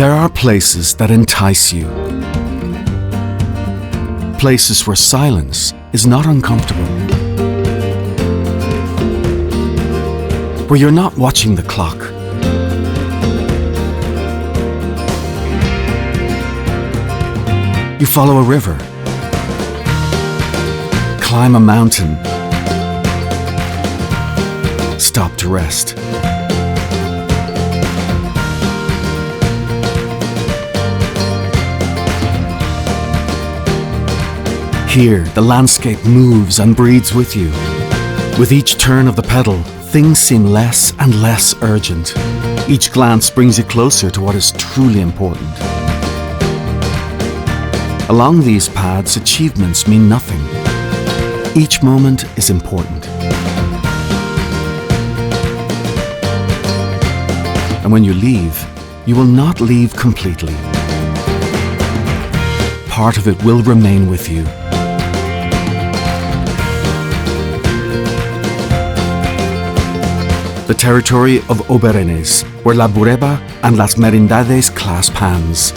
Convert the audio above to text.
There are places that entice you. Places where silence is not uncomfortable. Where you're not watching the clock. You follow a river. Climb a mountain. Stop to rest. Here, the landscape moves and breathes with you. With each turn of the pedal, things seem less and less urgent. Each glance brings you closer to what is truly important. Along these paths, achievements mean nothing. Each moment is important. And when you leave, you will not leave completely. Part of it will remain with you. The Territorio of Obarenes, where la Bureba and Las Merindades clasp hands.